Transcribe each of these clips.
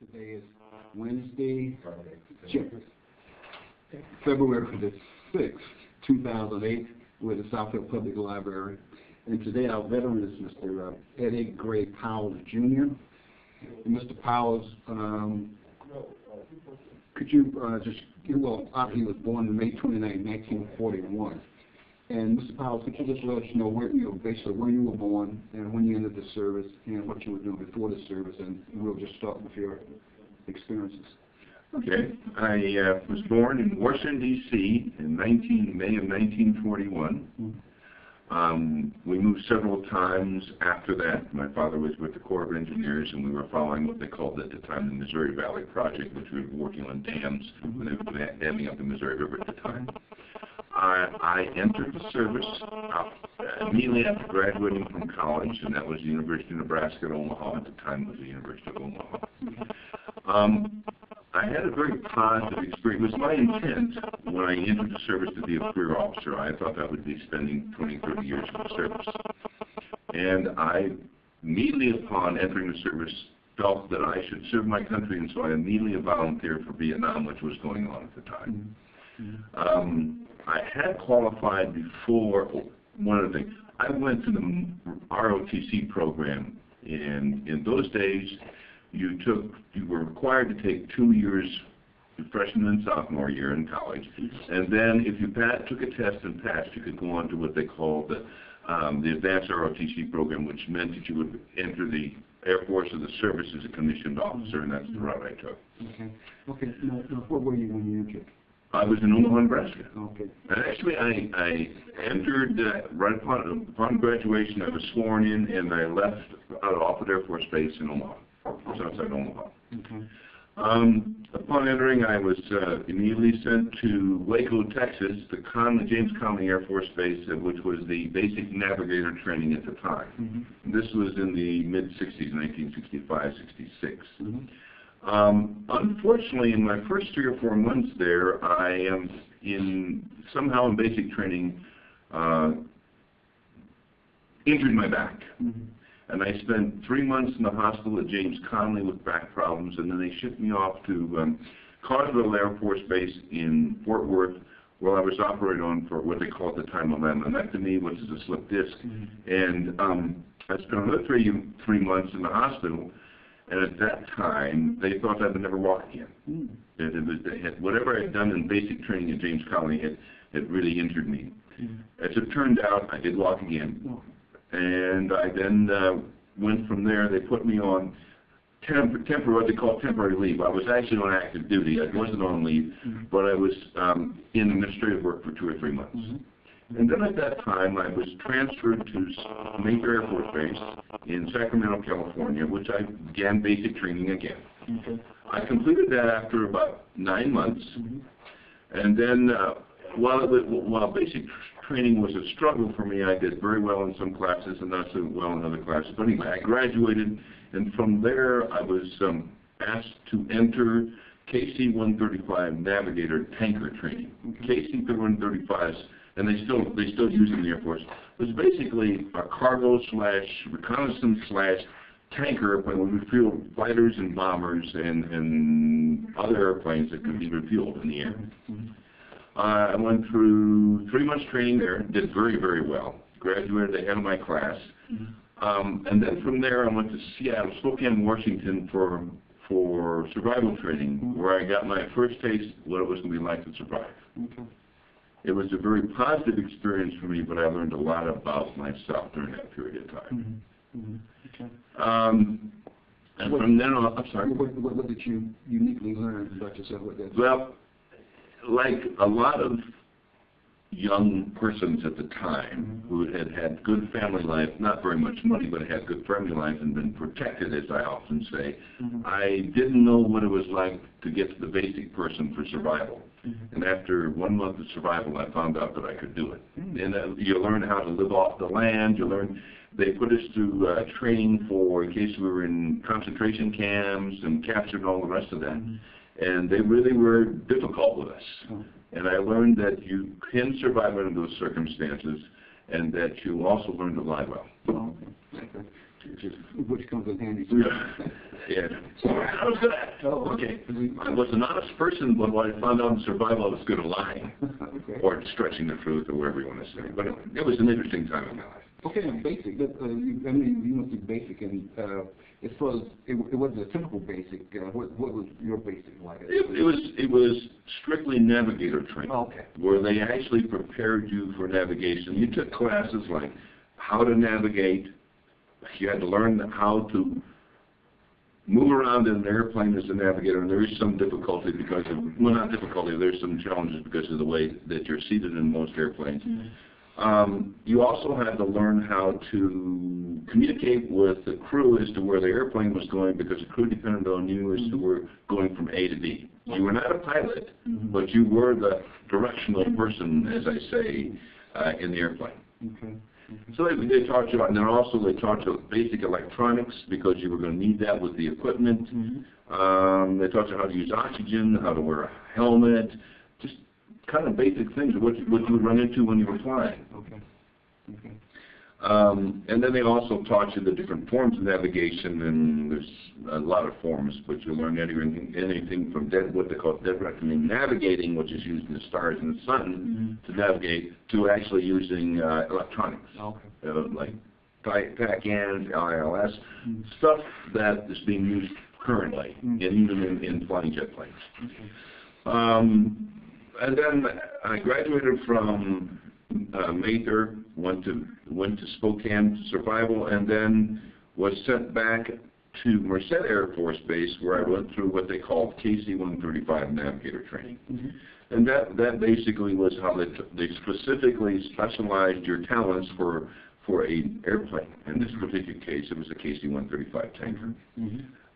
Today is Wednesday, February the 6th, 2008. We're at the Southfield Public Library. And today our veteran is Mr. Eddie Gray Powers, Jr. And Mr. Powers, could you he was born on May 29, 1941. And Mr. Powers, could you just let us know basically where you were born and when you entered the service and what you were doing before the service, and we'll just start with your experiences. Okay. I was born in Washington, D.C. in May of 1941. We moved several times after that. My father was with the Corps of Engineers, and we were following what they called at the time the Missouri Valley Project, which we were working on dams when they were damming up the Missouri River at the time. I entered the service immediately after graduating from college, and that was the University of Nebraska at Omaha. At the time, it was the University of Omaha. I had a very positive experience. It was my intent when I entered the service to be a career officer. I thought that would be spending 20, 30 years in the service. And I, immediately upon entering the service, felt that I should serve my country, and so I immediately volunteered for Vietnam, which was going on at the time. I had qualified before. One of the things, I went to the ROTC program, and in those days, you were required to take 2 years, freshman and sophomore year in college, and then if you took a test and passed, you could go on to what they called the advanced ROTC program, which meant that you would enter the Air Force or the service as a commissioned officer, and that's the route I took. Okay. Now, where were you when you entered? I was in Omaha, Nebraska. Okay. And actually, I entered right upon graduation. I was sworn in, and I left off at Air Force Base in Omaha, just outside Omaha. Okay. Upon entering, I was immediately sent to Waco, Texas, the James Conley Air Force Base, which was the basic navigator training at the time. This was in the mid-'60s, 1965, 66. Unfortunately, in my first 3 or 4 months there, I am somehow in basic training, injured my back. And I spent 3 months in the hospital at James Conley with back problems, and then they shipped me off to Carsville Air Force Base in Fort Worth, where I was operated on for what they called at the time a laminectomy, which is a slip disc. And I spent another 3 months in the hospital. And at that time, they thought I would never walk again. Whatever I had done in basic training at James Conley had really injured me. As it turned out, I did walk again. And I then went from there. They put me on what they call temporary leave. I was actually on active duty. I wasn't on leave, but I was in administrative work for 2 or 3 months. And then at that time, I was transferred to Major Air Force Base in Sacramento, California, which I began basic training again. I completed that after about 9 months. And then while basic training was a struggle for me, I did very well in some classes and not so well in other classes. But anyway, I graduated, and from there I was asked to enter KC-135 Navigator tanker training. KC-135s, and they still use it in the Air Force, was basically a cargo / reconnaissance / tanker airplane where we refueled fighters and bombers and other airplanes that could be refueled in the air. I went through 3 months training there, did very, very well, graduated ahead of my class, and then from there I went to Seattle, Spokane, Washington for survival training, where I got my first taste of what it was going to be like to survive. It was a very positive experience for me, but I learned a lot about myself during that period of time. And from then on, I'm sorry. What did you uniquely learn about yourself with that? Well, like a lot of young persons at the time who had good family life, not very much money, but had good family life and been protected, as I often say, I didn't know what it was like to get to the basic person for survival. And after 1 month of survival, I found out that I could do it. And you learn how to live off the land. They put us through training in case we were in concentration camps and captured and all the rest of that. And they really were difficult with us. And I learned that you can survive under those circumstances, and that you also learn to lie well. which comes in handy. Yeah. How's that? Oh, okay. I was an honest person, but when I found out in survival, I was good at lying. Okay. Or stretching the truth, or whatever you want to say. But it was an interesting time in my life. Okay, and basic. You must be basic, and as far as it wasn't a typical basic. What was your basic like? It was strictly navigator training. Okay. Where they actually prepared you for navigation. You took classes like how to navigate. You had to learn how to move around in an airplane as a navigator, and there is some difficulty because of, well, not difficulty, there's some challenges because of the way that you're seated in most airplanes. You also had to learn how to communicate with the crew as to where the airplane was going, because the crew depended on you as to where going from A to B. You were not a pilot, but you were the directional person, as I say, in the airplane. Okay. So they taught you, and then also they taught you basic electronics, because you were going to need that with the equipment. They taught you how to use oxygen, how to wear a helmet, just kind of basic things, what you would run into when you were flying. Okay. Okay. And then they also taught you the different forms of navigation, and there's a lot of forms, but you learn anything from what they call dead reckoning navigating, which is using the stars and the sun to navigate, to actually using electronics, like TACANs, LILS, stuff that is being used currently, and even in flying jet planes. And then I graduated from Mather, went to Spokane Survival, and then was sent back to Merced Air Force Base, where I went through what they called KC-135 navigator training. And that basically was how they specifically specialized your talents for an airplane. In this particular case, it was a KC-135 tanker.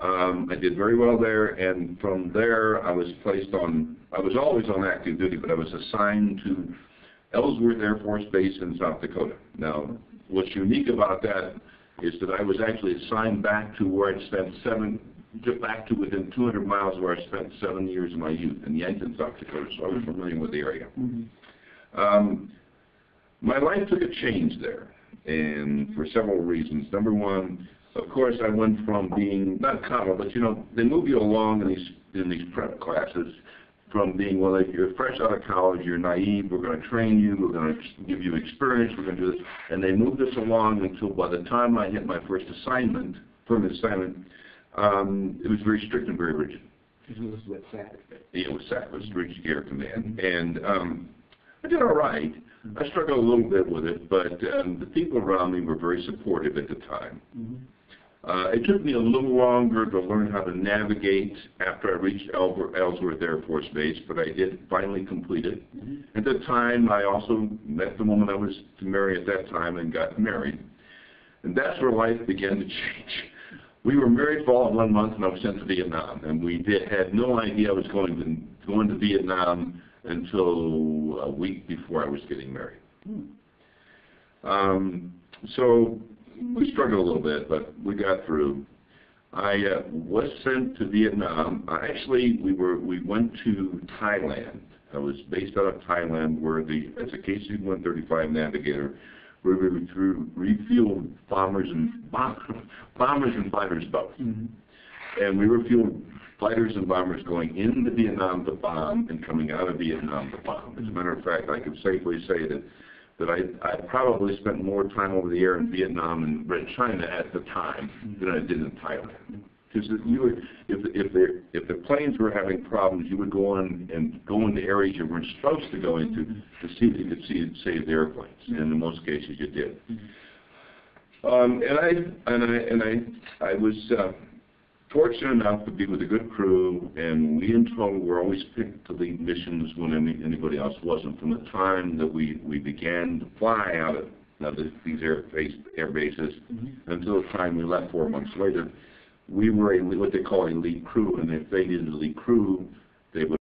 I did very well there, and from there I was always on active duty, but I was assigned to Ellsworth Air Force Base in South Dakota. Now, what's unique about that is that I was actually assigned back to where I'd spent back to within 200 miles where I spent 7 years of my youth in Yankton, South Dakota, so I was familiar with the area. My life took a change there, and for several reasons. Number one, of course, I went from being, not common, but they move you along in these prep classes, from being, well, if you're fresh out of college, you're naive, we're going to train you, we're going to give you experience, we're going to do this. And they moved us along until by the time I hit my first assignment, permanent assignment, it was very strict and very rigid. It was what, SAC? Yeah, it was SAC, it was Strategic Air Command. And I did all right. I struggled a little bit with it, but the people around me were very supportive at the time. It took me a little longer to learn how to navigate after I reached Ellsworth Air Force Base, but I did finally complete it. At the time, I also met the woman I was to marry at that time and got married. And that's where life began to change. We were married for all 1 month, and I was sent to Vietnam. And we had no idea I was going to Vietnam until a week before I was getting married. So we struggled a little bit, but we got through. I was sent to Vietnam. Actually, we went to Thailand. I was based out of Thailand, where as a KC-135 navigator, where we refueled bombers and fighters both. And we refueled fighters and bombers going into Vietnam to bomb and coming out of Vietnam to bomb. As a matter of fact, I can safely say that I probably spent more time over the air in Vietnam and Red China at the time than I did in Thailand. Because if the planes were having problems, you would go into areas you weren't supposed to go into to see if you could save the airplanes. And in most cases, you did. I was fortunate enough to be with a good crew, and we in total were always picked to lead missions when anybody else wasn't. From the time that we began to fly out of these air bases until the time we left 4 months later, we were what they call a lead crew, and if they needed a lead crew, they would